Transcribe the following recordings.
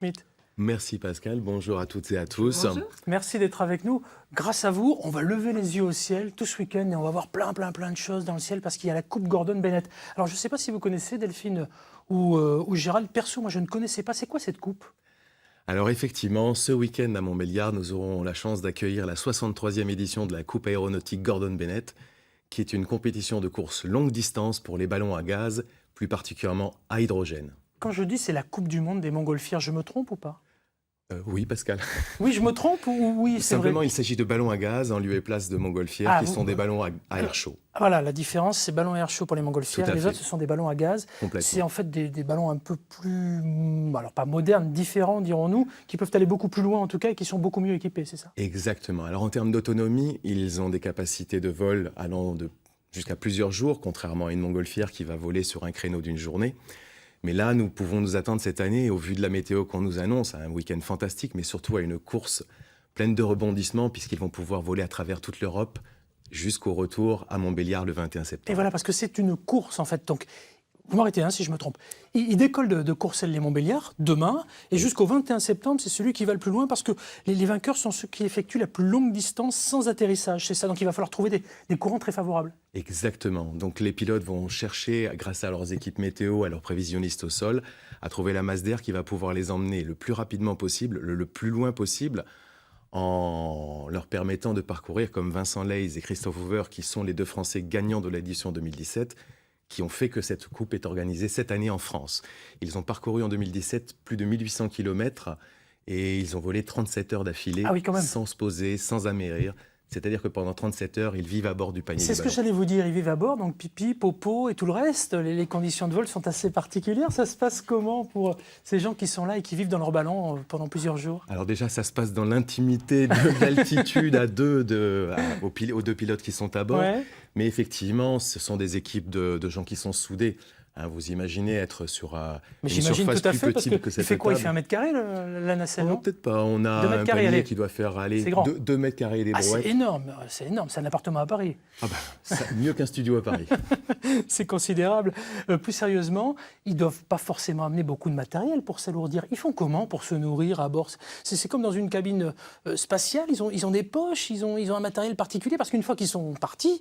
Schmitt. Merci Pascal, bonjour à toutes et à tous. Bonjour. Merci d'être avec nous. Grâce à vous, on va lever les yeux au ciel tout ce week-end et on va voir plein de choses dans le ciel parce qu'il y a la Coupe Gordon Bennett. Alors je ne sais pas si vous connaissez Delphine ou Gérald. Perso, moi je ne connaissais pas. C'est quoi cette coupe ? Alors effectivement, ce week-end à Montbéliard, nous aurons la chance d'accueillir la 63e édition de la Coupe aéronautique Gordon Bennett, qui est une compétition de course longue distance pour les ballons à gaz, plus particulièrement à hydrogène. Quand je dis c'est la Coupe du monde des montgolfières, je me trompe ou pas ? Oui Pascal. Oui, je me trompe ou oui, c'est vrai ? Simplement, il s'agit de ballons à gaz en lieu et place de montgolfières, qui sont des ballons à air chaud. Voilà, la différence, c'est ballon à air chaud pour les montgolfières. Les autres, ce sont des ballons à gaz. C'est en fait des ballons un peu plus, alors pas modernes, différents, dirons-nous, qui peuvent aller beaucoup plus loin en tout cas et qui sont beaucoup mieux équipés, c'est ça ? Exactement. Alors en termes d'autonomie, ils ont des capacités de vol allant jusqu'à plusieurs jours, contrairement à une montgolfière qui va voler sur un créneau d'une journée. Mais là, nous pouvons nous attendre cette année, au vu de la météo qu'on nous annonce, à un week-end fantastique, mais surtout à une course pleine de rebondissements, puisqu'ils vont pouvoir voler à travers toute l'Europe jusqu'au retour à Montbéliard le 21 septembre. Et voilà, parce que c'est une course en fait. Donc, vous m'arrêtez si je me trompe. Il décolle de Courcelles-lès-Montbéliard demain, et jusqu'au 21 septembre, c'est celui qui va le plus loin, parce que les vainqueurs sont ceux qui effectuent la plus longue distance sans atterrissage. C'est ça, donc il va falloir trouver des courants très favorables. Exactement. Donc les pilotes vont chercher, grâce à leurs équipes météo, à leurs prévisionnistes au sol, à trouver la masse d'air qui va pouvoir les emmener le plus rapidement possible, le plus loin possible, en leur permettant de parcourir, comme Vincent Leys et Christophe Hoover, qui sont les deux Français gagnants de l'édition 2017, qui ont fait que cette coupe est organisée cette année en France. Ils ont parcouru en 2017 plus de 1800 km et ils ont volé 37 heures d'affilée, sans se poser, sans amérir. C'est-à-dire que pendant 37 heures, ils vivent à bord du panier du ballon. C'est ce que j'allais vous dire, ils vivent à bord, donc pipi, popo et tout le reste. Les conditions de vol sont assez particulières. Ça se passe comment pour ces gens qui sont là et qui vivent dans leur ballon pendant plusieurs jours ? Alors déjà, ça se passe dans l'intimité de l'altitude aux deux pilotes qui sont à bord. Ouais. Mais effectivement, ce sont des équipes de gens qui sont soudés. Vous imaginez être sur une surface plus petite que cette table. Il fait quoi ? Il fait 1 mètre carré, la nacelle, non ? Peut-être pas. On a un panier qui doit faire 2 mètres carrés les brouettes. C'est énorme. C'est un appartement à Paris. Mieux qu'un studio à Paris. C'est considérable. Plus sérieusement, ils ne doivent pas forcément amener beaucoup de matériel pour s'alourdir. Ils font comment pour se nourrir à bord ? C'est comme dans une cabine spatiale. Ils ont des poches, ils ont un matériel particulier, parce qu'une fois qu'ils sont partis,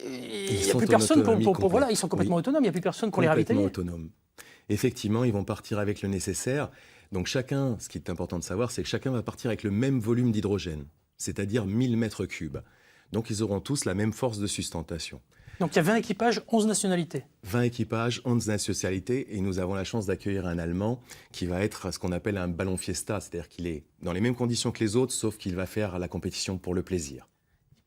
il n'y a plus personne voilà, ils sont complètement autonomes, il n'y a plus personne pour les ravitailler. Autonomes. Effectivement, ils vont partir avec le nécessaire. Donc chacun, ce qui est important de savoir, c'est que chacun va partir avec le même volume d'hydrogène, c'est-à-dire 1000 mètres cubes. Donc ils auront tous la même force de sustentation. Donc il y a 20 équipages, 11 nationalités. 20 équipages, 11 nationalités, et nous avons la chance d'accueillir un Allemand qui va être ce qu'on appelle un ballon fiesta, c'est-à-dire qu'il est dans les mêmes conditions que les autres, sauf qu'il va faire la compétition pour le plaisir.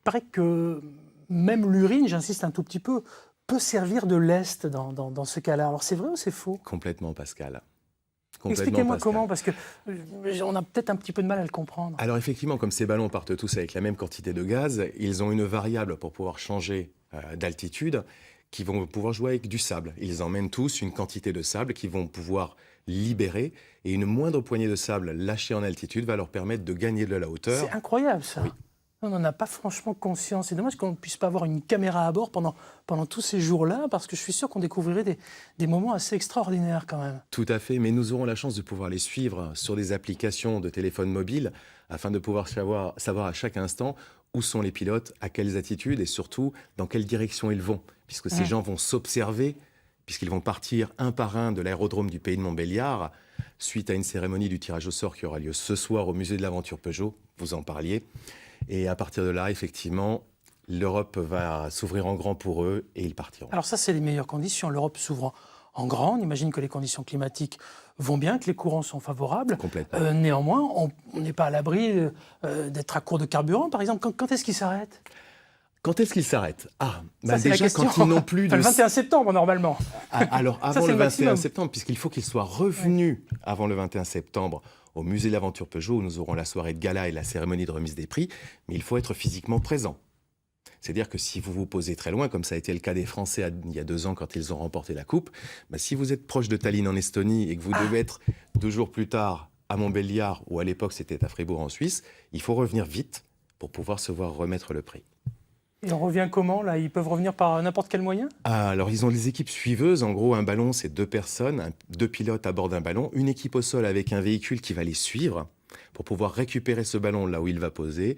Il paraît que même l'urine, j'insiste un tout petit peu, peut servir de lest dans ce cas-là. Alors c'est vrai ou c'est faux ? Complètement, Pascal. Expliquez-moi comment, parce qu'on a peut-être un petit peu de mal à le comprendre. Alors effectivement, comme ces ballons partent tous avec la même quantité de gaz, ils ont une variable pour pouvoir changer d'altitude, qui vont pouvoir jouer avec du sable. Ils emmènent tous une quantité de sable qu'ils vont pouvoir libérer, et une moindre poignée de sable lâchée en altitude va leur permettre de gagner de la hauteur. C'est incroyable ça. Oui. On n'en a pas franchement conscience. C'est dommage qu'on ne puisse pas avoir une caméra à bord pendant tous ces jours-là, parce que je suis sûr qu'on découvrirait des moments assez extraordinaires quand même. Tout à fait, mais nous aurons la chance de pouvoir les suivre sur des applications de téléphone mobile, afin de pouvoir savoir à chaque instant où sont les pilotes, à quelles attitudes et surtout dans quelle direction ils vont, puisque ces gens vont s'observer, puisqu'ils vont partir un par un de l'aérodrome du pays de Montbéliard, suite à une cérémonie du tirage au sort qui aura lieu ce soir au musée de l'aventure Peugeot, vous en parliez. Et à partir de là, effectivement, l'Europe va s'ouvrir en grand pour eux et ils partiront. Alors ça, c'est les meilleures conditions. L'Europe s'ouvre en grand. On imagine que les conditions climatiques vont bien, que les courants sont favorables. Complètement. Néanmoins, on n'est pas à l'abri d'être à court de carburant, par exemple. Quand est-ce qu'ils s'arrêtent ? Quand est-ce qu'ils s'arrêtent ? Déjà, quand ils n'ont plus de... Le 21 septembre, normalement. Alors, avant le 21 septembre, puisqu'il faut qu'ils soient revenus avant le 21 septembre au musée de l'aventure Peugeot, où nous aurons la soirée de gala et la cérémonie de remise des prix, mais il faut être physiquement présent. C'est-à-dire que si vous vous posez très loin, comme ça a été le cas des Français il y a 2 ans quand ils ont remporté la Coupe, si vous êtes proche de Tallinn en Estonie et que vous devez être 2 jours plus tard à Montbéliard, ou à l'époque c'était à Fribourg en Suisse, il faut revenir vite pour pouvoir se voir remettre le prix. Et on revient comment là? Ils peuvent revenir par n'importe quel moyen? Ah, alors, ils ont les équipes suiveuses. En gros, un ballon, c'est 2 personnes, 2 pilotes à bord d'un ballon, une équipe au sol avec un véhicule qui va les suivre pour pouvoir récupérer ce ballon là où il va poser.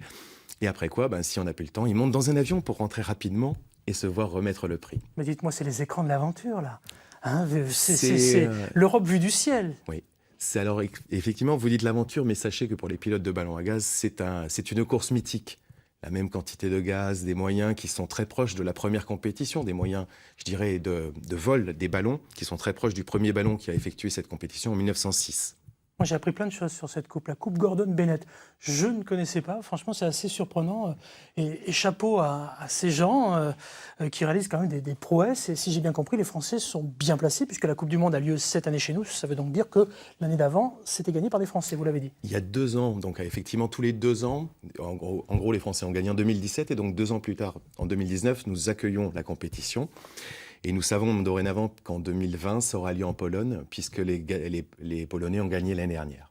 Et après quoi, ben, si on n'a plus le temps, ils montent dans un avion pour rentrer rapidement et se voir remettre le prix. Mais dites-moi, c'est les écrans de l'aventure là. Hein, C'est, c'est l'Europe vue du ciel. Oui. C'est alors, effectivement, vous dites l'aventure, mais sachez que pour les pilotes de ballons à gaz, c'est une course mythique. La même quantité de gaz, des moyens qui sont très proches de la première compétition, des moyens, je dirais, de vol des ballons, qui sont très proches du premier ballon qui a effectué cette compétition en 1906. Moi, j'ai appris plein de choses sur cette coupe, la coupe Gordon-Bennett. Je ne connaissais pas, franchement, c'est assez surprenant. Et chapeau à ces gens qui réalisent quand même des prouesses. Et si j'ai bien compris, les Français sont bien placés, puisque la Coupe du Monde a lieu cette année chez nous. Ça veut donc dire que l'année d'avant, c'était gagné par des Français, vous l'avez dit. Il y a 2 ans, donc effectivement, tous les 2 ans, en gros, les Français ont gagné en 2017, et donc 2 ans plus tard, en 2019, nous accueillons la compétition. Et nous savons dorénavant qu'en 2020, ça aura lieu en Pologne, puisque les Polonais ont gagné l'année dernière.